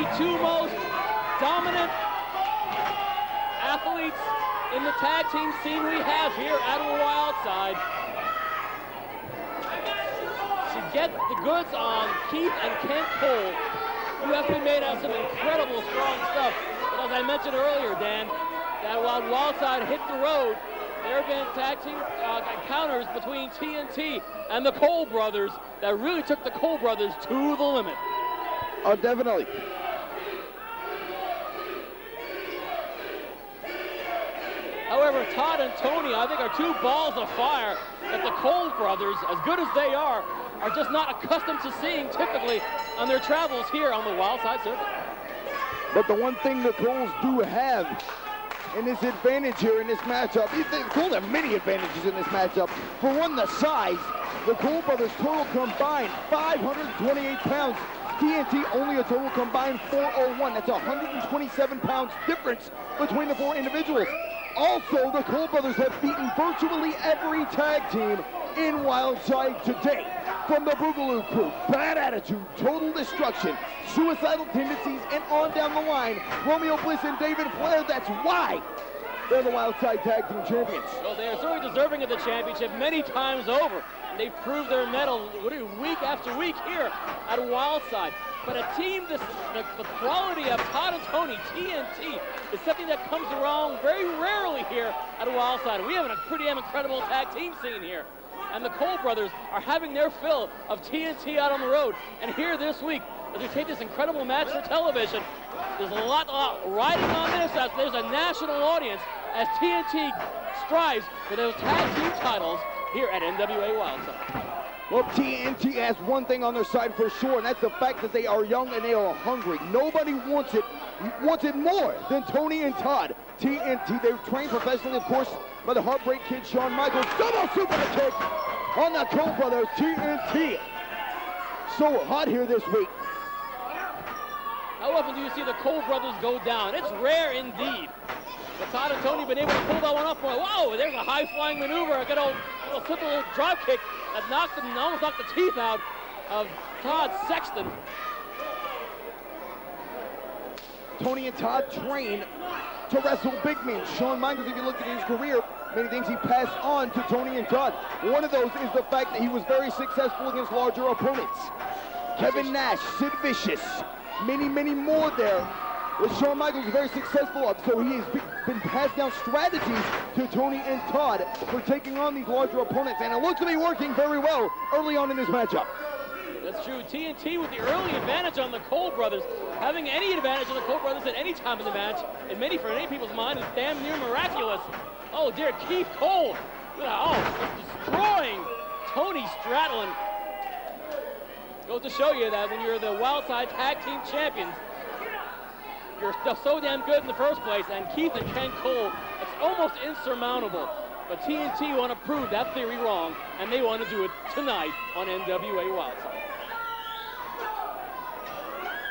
the two most dominant athletes in the tag team scene we have here at Wildside. To get the goods on Keith and Kent Kohl, you have to be made out of some incredible strong stuff. But as I mentioned earlier, Dan, that while Wildside hit the road, there have been tag team encounters between TNT and the Kohl brothers that really took the Kohl brothers to the limit. Oh, definitely. However, Todd and Tony, I think, are two balls of fire that the Kohl brothers, as good as they are just not accustomed to seeing typically on their travels here on the Wildside circuit. But the one thing the Kohls do have in this advantage here in this matchup, the Kohl have many advantages in this matchup. For one, the size. The Kohl brothers total combined 528 pounds. TNT only a total combined 401. That's 127 pounds difference between the four individuals. Also, the Kohl brothers have beaten virtually every tag team in Wildside today. From the Boogaloo Crew, Bad Attitude, Total Destruction, Suicidal Tendencies, and on down the line, Romeo Bliss and David Flair. That's why they're the Wildside Tag Team Champions. Well, they are certainly deserving of the championship many times over. And they've proved their mettle week after week here at Wildside. But a team, the quality of Todd and Tony, TNT, is something that comes around very rarely here at Wildside. We have a pretty damn incredible tag team scene here. And the Kohl brothers are having their fill of TNT out on the road. And here this week, as we take this incredible match for television, there's a lot riding on this as there's a national audience as TNT strives for those tag team titles here at NWA Wildside. Well, TNT has one thing on their side for sure, and that's the fact that they are young and they are hungry. Nobody wants it more than Tony and Todd. TNT, they're trained professionally, of course, by the Heartbreak Kid, Shawn Michaels. Double super kick on the Kohl brothers, TNT. So hot here this week. How often do you see the Kohl brothers go down? It's rare indeed. But Todd and Tony have been able to pull that one off. Whoa, there's a high-flying maneuver. A good old simple drop kick that almost knocked the teeth out of Todd Sexton. Tony and Todd train to wrestle big men. Shawn Michaels, if you look at his career, many things he passed on to Tony and Todd. One of those is the fact that he was very successful against larger opponents. Kevin Nash, Sid Vicious, many, many more there. With Shawn Michaels very successful of, so he has been passed down strategies to Tony and Todd for taking on these larger opponents, and it looks to be working very well early on in this matchup. That's true. TNT with the early advantage on the Kohl brothers. Having any advantage on the Kohl brothers at any time in the match, for many people's mind, is damn near miraculous. Oh dear, Keith Kohl. Destroying Tony Stradlin. Goes to show you that when you're the Wildside Tag Team Champions, you're so damn good in the first place, and Keith and Ken Kohl, it's almost insurmountable. But TNT want to prove that theory wrong, and they want to do it tonight on NWA Wildside.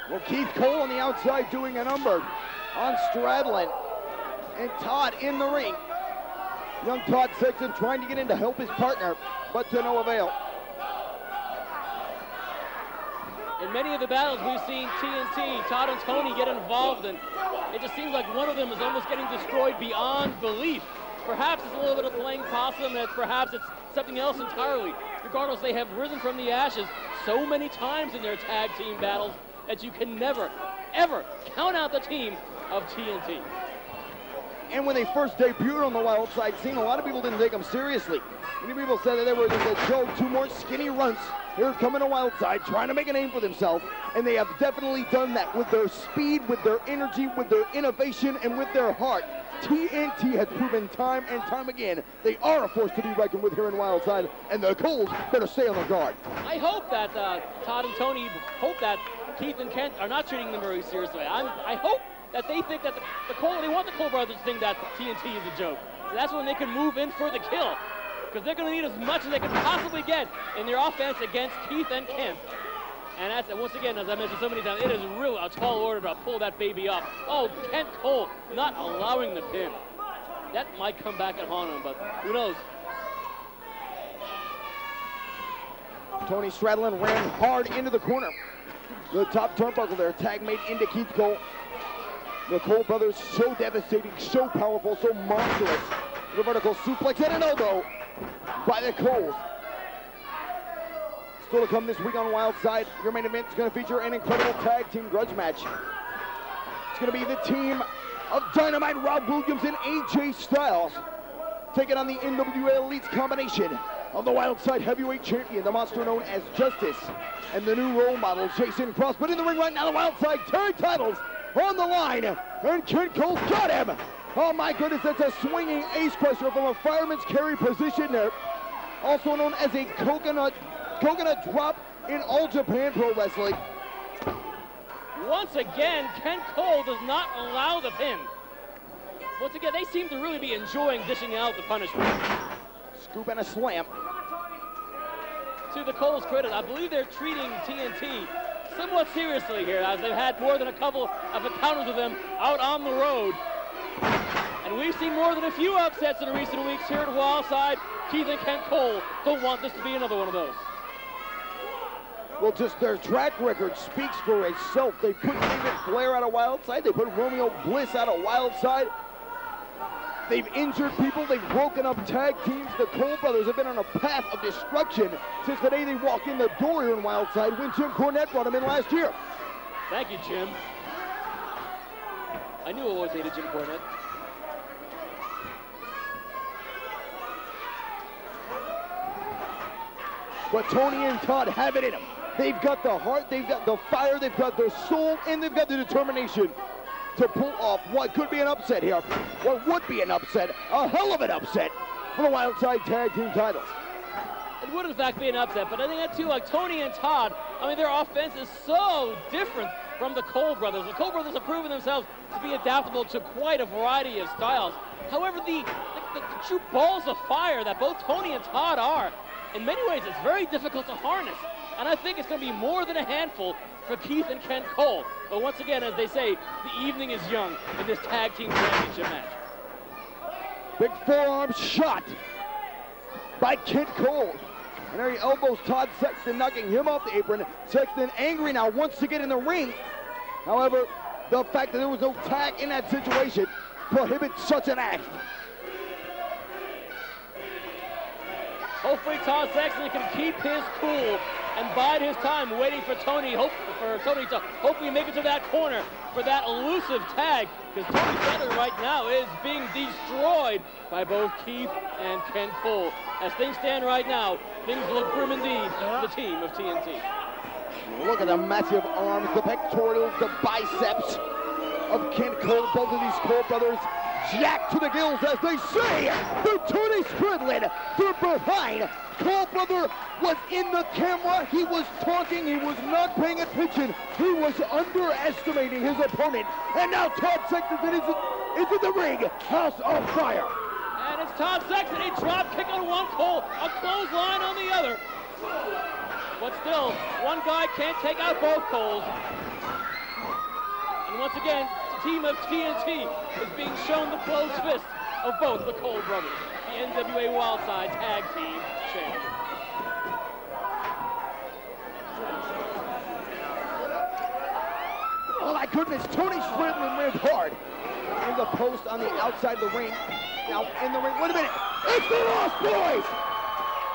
Well, Keith Kohl on the outside doing a number on Stradlin, and Todd in the ring. Young Todd Sexton trying to get in to help his partner, but to no avail. In many of the battles we've seen TNT, Todd and Tony get involved in, it just seems like one of them is almost getting destroyed beyond belief. Perhaps it's a little bit of playing possum, that perhaps it's something else entirely. Regardless, they have risen from the ashes so many times in their tag team battles that you can never, ever count out the team of TNT. And when they first debuted on the Wildside scene, a lot of people didn't take them seriously. Many people said that they were just a joke, two more skinny runts here coming to Wildside, trying to make a name for themselves, and they have definitely done that with their speed, with their energy, with their innovation, and with their heart. TNT has proven time and time again they are a force to be reckoned with here in Wildside, and the Kohls better stay on their guard. I hope that Todd and Tony hope that Keith and Kent are not treating them very seriously. I hope that they think that they want the Kohl brothers to think that TNT is a joke. So that's when they can move in for the kill, because they're going to need as much as they can possibly get in their offense against Keith and Kent. And that's, once again, as I mentioned so many times, it is really a tall order to pull that baby off. Oh, Kent Kohl not allowing the pin. That might come back and haunt him, but who knows? Tony Stradlin ran hard into the corner. The top turnbuckle there, tag made into Keith Kohl. The Kohl brothers so devastating, so powerful, so monstrous. The vertical suplex and an elbow by the Kohls. Still to come this week on Wildside, your main event is going to feature an incredible tag team grudge match. It's going to be the team of Dynamite Rob Williams and AJ Styles taking on the NWA Elites combination of the Wildside heavyweight champion, the monster known as Justice, and the new role model, Jason Cross. But in the ring right now, the Wildside tag titles on the line, and Kent Cole's got him. Oh my goodness, that's a swinging ace crusher from a fireman's carry position there. Also known as a coconut drop in All Japan Pro Wrestling. Once again, Kent Kohl does not allow the pin. Once again, they seem to really be enjoying dishing out the punishment. Scoop and a slam. To the Kohl's credit, I believe they're treating TNT somewhat seriously here, as they've had more than a couple of encounters with them out on the road. And we've seen more than a few upsets in recent weeks here at Wildside. Keith and Kent Kohl don't want this to be another one of those. Well, just their track record speaks for itself. They put David Flair out of Wildside. They put Romeo Bliss out of Wildside. They've injured people. They've broken up tag teams. The Kohl brothers have been on a path of destruction since the day they walked in the door here in Wildside when Jim Cornette brought them in last year. Thank you, Jim. I knew I always hated Jim Cornette. But Tony and Todd have it in them. They've got the heart, they've got the fire, they've got the soul, and they've got the determination to pull off what could be an upset here. What would be an upset, a hell of an upset, for the Wildside Tag Team titles. It would in fact be an upset, but I think that too, like Tony and Todd, I mean, their offense is so different from the Kohl brothers. The Kohl brothers have proven themselves to be adaptable to quite a variety of styles. However, the true balls of fire that both Tony and Todd are, in many ways, it's very difficult to harness. And I think it's going to be more than a handful for Keith and Kent Kohl. But once again, as they say, the evening is young in this tag team championship match. Big forearm shot by Kent Kohl. And there he elbows Todd Sexton, knocking him off the apron. Sexton angry now, wants to get in the ring. However, the fact that there was no tag in that situation prohibits such an act. Hopefully Todd Sexton can keep his cool and bide his time waiting for Tony to hopefully make it to that corner for that elusive tag, because Tony Stradlin right now is being destroyed by both Keith and Kent Kohl. As things stand right now, things look grim indeed for the team of TNT. Look at the massive arms, the pectorals, the biceps of Kent Kohl. Both of these Kohl brothers jacked to the gills, as they say. The Tony Stradlin from behind. Kohl brother was in the camera. He was talking. He was not paying attention. He was underestimating his opponent. And now Todd Sexton is in the ring. House of Fire. And it's Todd Sexton. A drop kick on one Kohl, a clothesline on the other. But still, one guy can't take out both Kohls. And once again, the team of TNT is being shown the closed fist of both the Kohl brothers, the NWA Wildside Tag Team Champions. Oh my goodness, Tony Stradlin went hard in the post on the outside of the ring. Now in the ring, wait a minute, it's the Lost Boys!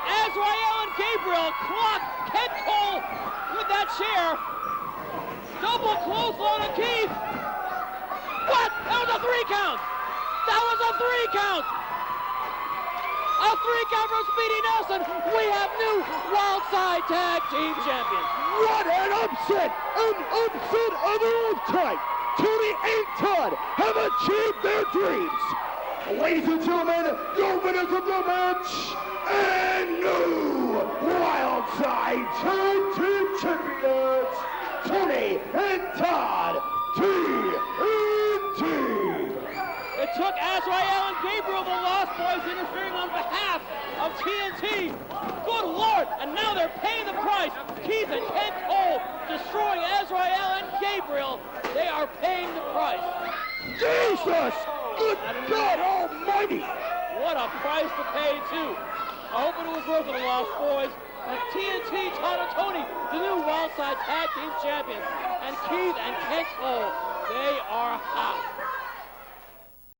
Azrael and Gabriel clock Kent Kohl with that chair. Double clothesline on Keith. What? That was a 3 count. That was a 3 count. A 3 count from Speedy Nelson. We have new Wildside Tag Team Champions. What an upset! An upset of a lifetime! Tony and Todd have achieved their dreams. Ladies and gentlemen, your winners of the match, and new Wildside Tag Team Champions, Tony and Todd, TNT. It took Azrael and Gabriel, the Lost Boys, interfering on behalf of TNT. Good Lord, and now they're paying the price. Keith and Kent Kohl destroying Azrael and Gabriel. They are paying the price. Jesus! Good God Almighty! What a price to pay, too. I hope it was worth it, the Lost Boys. TNT, Todd and Tony, the new Wildside Tag Team Champions. And Keith and Kent Kohl, they